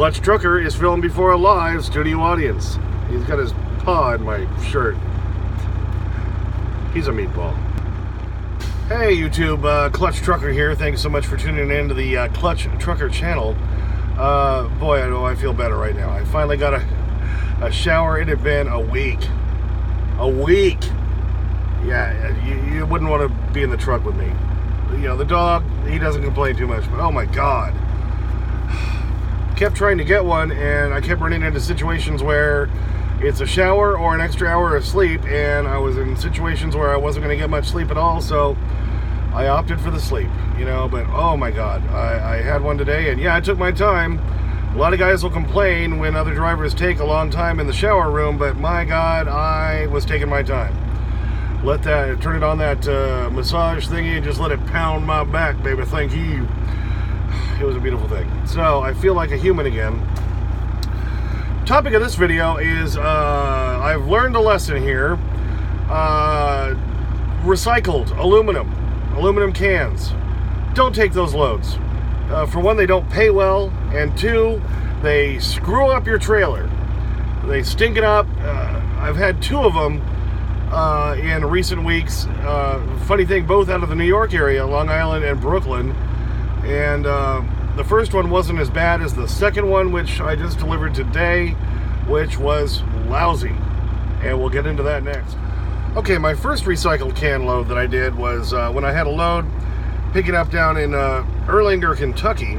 Clutch Trucker is filmed before a live studio audience. He's got his paw in my shirt. He's a meatball. Hey YouTube, Clutch Trucker here. Thanks so much for tuning in to the Clutch Trucker channel. Boy, I know I feel better right now. I finally got a shower. It had been a week. A week. Yeah, you wouldn't want to be in the truck with me. You know, the dog, he doesn't complain too much, but oh my God. Kept trying to get one, and I kept running into situations where it's a shower or an extra hour of sleep, and I was in situations where I wasn't going to get much sleep at all, so I opted for the sleep, you know. But oh my God, I had one today, and yeah, I took my time. A lot of guys will complain when other drivers take a long time in the shower room, but my God, I was taking my time. Turn it on that massage thingy and just let it pound my back, baby. Thank you. It was a beautiful thing. So I feel like a human again. Topic of this video is I've learned a lesson here. Recycled aluminum cans. Don't take those loads. For one, they don't pay well, and two, they screw up your trailer. They stink it up. I've had two of them in recent weeks. Funny thing, both out of the New York area, Long Island and Brooklyn. And the first one wasn't as bad as the second one, which I just delivered today, which was lousy. And we'll get into that next. Okay, my first recycled can load that I did was when I had a load picking up down in Erlanger, Kentucky,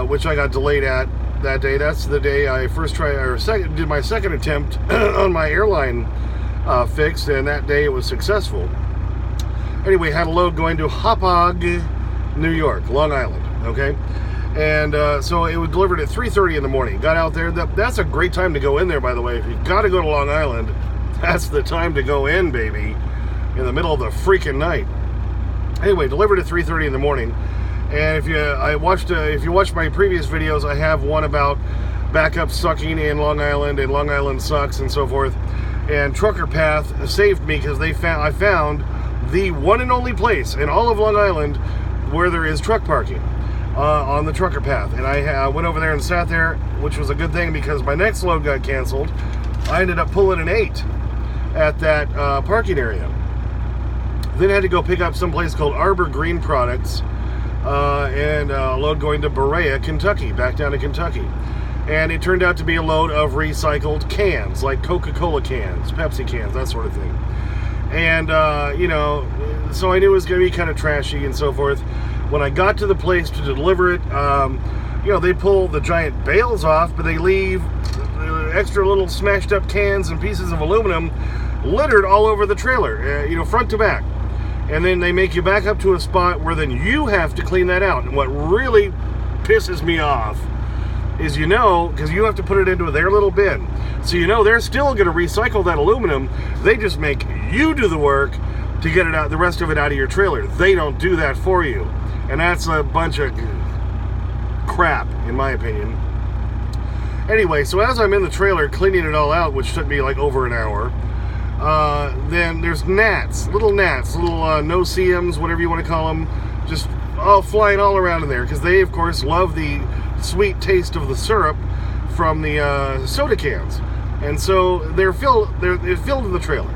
which I got delayed at that day. That's the day I did my second attempt on my airline fix, and that day it was successful. Anyway, had a load going to Hauppauge, New York, Long Island, okay? And so it was delivered at 3:30 in the morning. Got out there. That's a great time to go in there, by the way. If you got to go to Long Island, that's the time to go in, baby, in the middle of the freaking night. Anyway, delivered at 3:30 in the morning. And if you watched my previous videos, I have one about backup sucking in Long Island, and Long Island sucks and so forth. And Trucker Path saved me because I found the one and only place in all of Long Island where there is truck parking on the Trucker Path. And I went over there and sat there, which was a good thing because my next load got canceled. I ended up pulling an 8 at that parking area. Then I had to go pick up some place called Arbor Green Products and a load going to Berea, Kentucky, back down to Kentucky. And it turned out to be a load of recycled cans, like Coca-Cola cans, Pepsi cans, that sort of thing. And, you know, so I knew it was going to be kind of trashy and so forth. When I got to the place to deliver it, you know, they pull the giant bales off, but they leave extra little smashed up cans and pieces of aluminum littered all over the trailer, you know, front to back. And then they make you back up to a spot where then you have to clean that out. And what really pisses me off is, you know, because you have to put it into their little bin. So you know they're still going to recycle that aluminum. They just make you do the work to get it out, the rest of it out of your trailer. They don't do that for you. And that's a bunch of crap, in my opinion. Anyway, so as I'm in the trailer cleaning it all out, which took me like over an hour, then there's little no-see-ums, whatever you want to call them, just all flying all around in there, because they, of course, love the sweet taste of the syrup from the soda cans. And so they're filled in the trailer.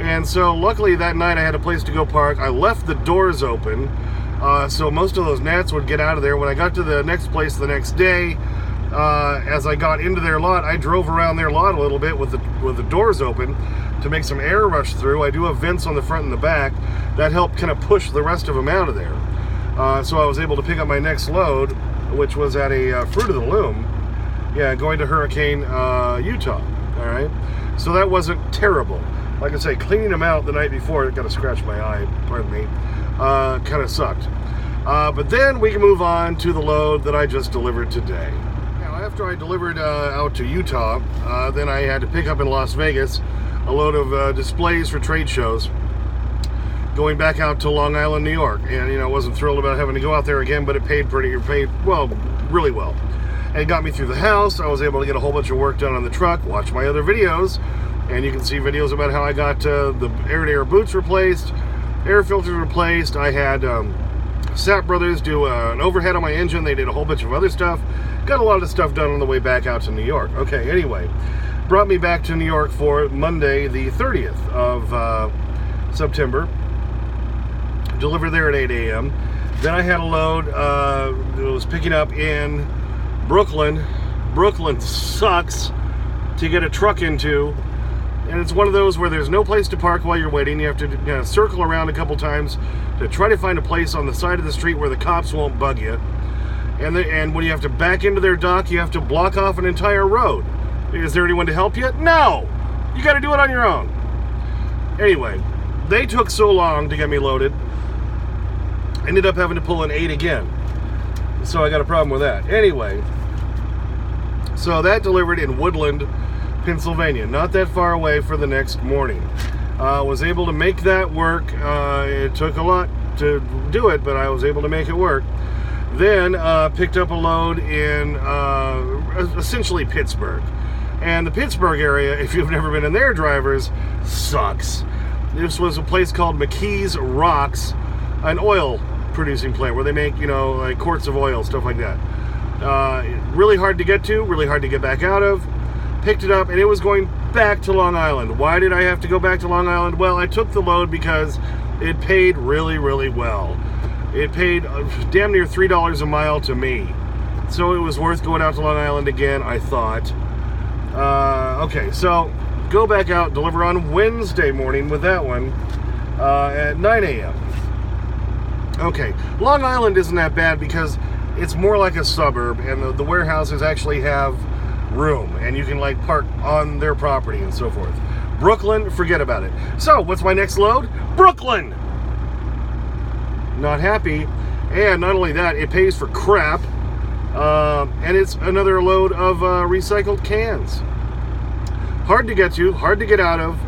And so luckily that night I had a place to go park. I left the doors open, so most of those gnats would get out of there. When I got to the next place the next day, as I got into their lot, I drove around their lot a little bit with the doors open to make some air rush through. I do have vents on the front and the back. That helped kind of push the rest of them out of there. So I was able to pick up my next load, which was at a Fruit of the Loom, yeah, going to Hurricane, Utah. All right, so that wasn't terrible. Like I say, cleaning them out the night before, it got to scratch my eye, pardon me, kind of sucked. But then we can move on to the load that I just delivered today. Now, after I delivered out to Utah, then I had to pick up in Las Vegas a load of displays for trade shows, going back out to Long Island, New York. And, you know, I wasn't thrilled about having to go out there again, but it paid well, really well. And it got me through the house. I was able to get a whole bunch of work done on the truck, watch my other videos, and you can see videos about how I got the air-to-air boots replaced, air filters replaced. I had Sap Brothers do an overhead on my engine. They did a whole bunch of other stuff. got a lot of stuff done on the way back out to New York. Okay, anyway, brought me back to New York for Monday, the 30th of September. Delivered there at 8 a.m. Then I had a load that was picking up in Brooklyn. Brooklyn sucks to get a truck into. And it's one of those where there's no place to park while you're waiting. You have to circle around a couple times to try to find a place on the side of the street where the cops won't bug you. And when you have to back into their dock, you have to block off an entire road. Is there anyone to help you? No! You got to do it on your own. Anyway, they took so long to get me loaded. Ended up having to pull an 8 again. So I got a problem with that. Anyway, so that delivered in Woodland, Pennsylvania, not that far away for the next morning. Was able to make that work. It took a lot to do it, but I was able to make it work. Then picked up a load in essentially Pittsburgh. And the Pittsburgh area, if you've never been in there, drivers, sucks. This was a place called McKees Rocks, an oil producing plant where they make, like quarts of oil, stuff like that. Really hard to get to, really hard to get back out of. Picked it up, and it was going back to Long Island. Why did I have to go back to Long Island? Well, I took the load because it paid really, really well. It paid damn near $3 a mile to me. So it was worth going out to Long Island again, I thought. Okay, so go back out, deliver on Wednesday morning with that one at 9 a.m. Okay, Long Island isn't that bad because it's more like a suburb, and the warehouses actually have room, and you can park on their property and so forth. Brooklyn, forget about it. So, what's my next load? Brooklyn! Not happy, and not only that, it pays for crap, and it's another load of recycled cans. Hard to get to, hard to get out of,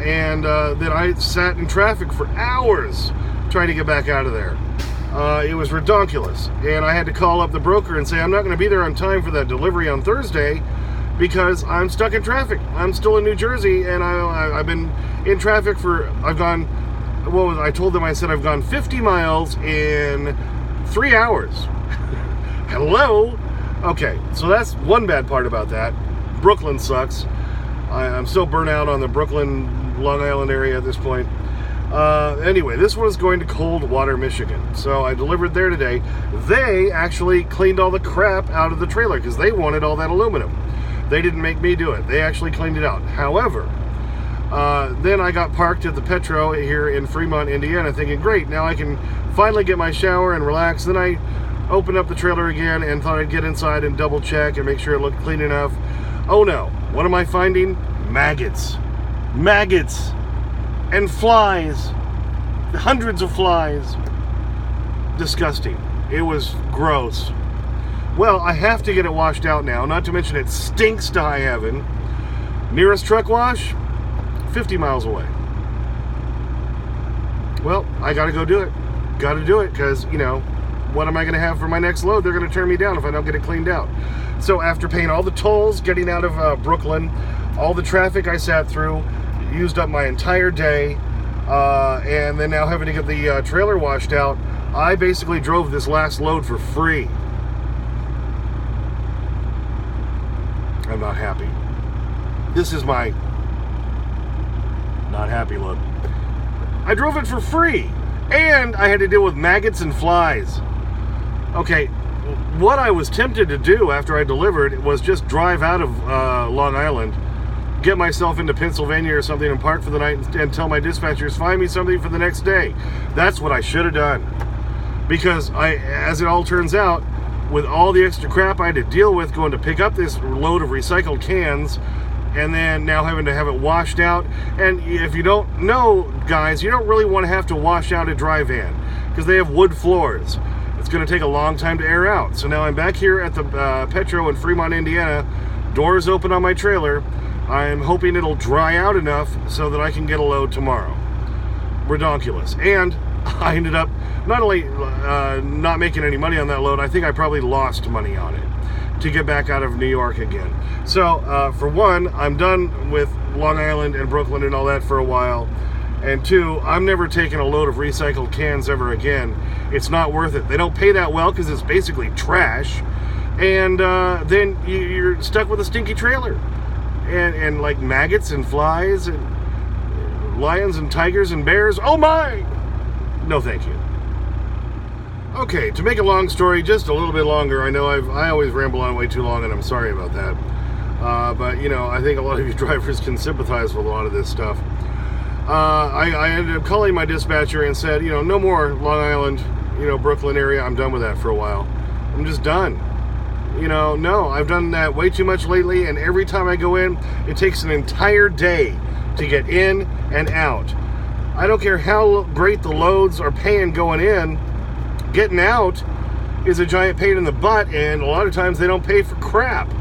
and then I sat in traffic for hours trying to get back out of there. It was redonkulous, and I had to call up the broker and say I'm not going to be there on time for that delivery on Thursday because I'm stuck in traffic. I'm still in New Jersey, and I've been in traffic I told them, I said I've gone 50 miles in 3 hours. Hello? Okay, so that's one bad part about that. Brooklyn sucks. I'm still burnt out on the Brooklyn, Long Island area at this point. Anyway, this was going to Coldwater, Michigan. So I delivered there today. They actually cleaned all the crap out of the trailer because they wanted all that aluminum. They didn't make me do it. They actually cleaned it out. However, then I got parked at the Petro here in Fremont, Indiana, thinking, great, now I can finally get my shower and relax. Then I opened up the trailer again and thought I'd get inside and double check and make sure it looked clean enough. Oh no, what am I finding? Maggots. Maggots. And flies. Hundreds of flies. Disgusting. It was gross. Well, I have to get it washed out now, not to mention it stinks to high heaven. Nearest truck wash, 50 miles away. Well, I gotta go do it. Gotta do it, because, what am I gonna have for my next load? They're gonna turn me down if I don't get it cleaned out. So after paying all the tolls, getting out of Brooklyn, all the traffic I sat through, used up my entire day, and then now having to get the trailer washed out, I basically drove this last load for free. I'm not happy. This is my not happy look. I drove it for free, and I had to deal with maggots and flies. Okay, what I was tempted to do after I delivered was just drive out of Long Island, get myself into Pennsylvania or something and park for the night and tell my dispatchers, find me something for the next day. That's what I should have done. Because as it all turns out, with all the extra crap I had to deal with going to pick up this load of recycled cans and then now having to have it washed out. And if you don't know, guys, you don't really want to have to wash out a dry van because they have wood floors. It's going to take a long time to air out. So now I'm back here at the Petro in Fremont, Indiana. Doors open on my trailer. I'm hoping it'll dry out enough so that I can get a load tomorrow. Redonkulous. And I ended up not only not making any money on that load, I think I probably lost money on it to get back out of New York again. So, for one, I'm done with Long Island and Brooklyn and all that for a while. And two, I'm never taking a load of recycled cans ever again. It's not worth it. They don't pay that well because it's basically trash. and then you're stuck with a stinky trailer, and like maggots and flies and lions and tigers and bears. Oh my! No, thank you. Okay, to make a long story just a little bit longer, I know I always ramble on way too long, and I'm sorry about that. But, you know, I think a lot of you drivers can sympathize with a lot of this stuff. I ended up calling my dispatcher and said, you know, no more Long Island, you know, Brooklyn area. I'm done with that for a while. I'm just done. You know, no, I've done that way too much lately, and every time I go in, it takes an entire day to get in and out. I don't care how great the loads are paying going in, getting out is a giant pain in the butt, and a lot of times they don't pay for crap.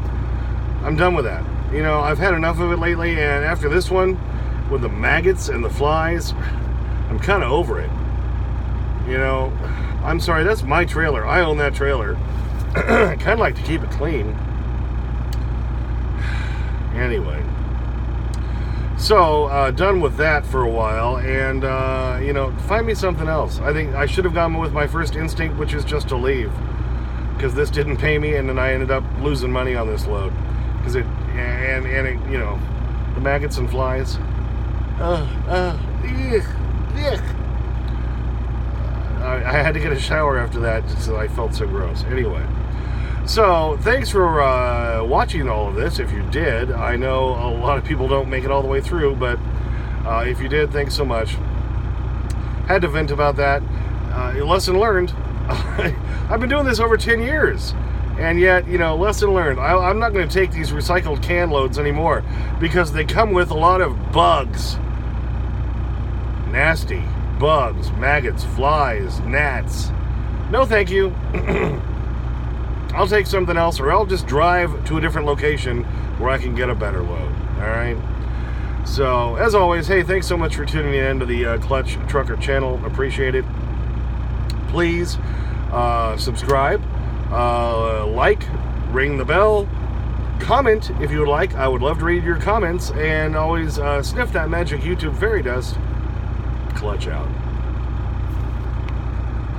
I'm done with that. You know, I've had enough of it lately, and after this one, with the maggots and the flies, I'm kind of over it. You know, I'm sorry, that's my trailer. I own that trailer. I kind of like to keep it clean. Anyway. So, done with that for a while, and, you know, find me something else. I think I should have gone with my first instinct, which is just to leave. Because this didn't pay me, and then I ended up losing money on this load. Because it, you know, the maggots and flies. I had to get a shower after that, just so I felt so gross. Anyway. So, thanks for watching all of this, if you did. I know a lot of people don't make it all the way through, but if you did, thanks so much. Had to vent about that. Lesson learned. I've been doing this over 10 years, and yet, you know, lesson learned. I'm not going to take these recycled can loads anymore, because they come with a lot of bugs. Nasty bugs, maggots, flies, gnats. No, thank you. I'll take something else, or I'll just drive to a different location where I can get a better load. All right. So, as always, hey, thanks so much for tuning in to the Clutch Trucker channel. Appreciate it. Please subscribe, like, ring the bell, comment if you would like. I would love to read your comments, and always sniff that magic YouTube fairy dust. Clutch out.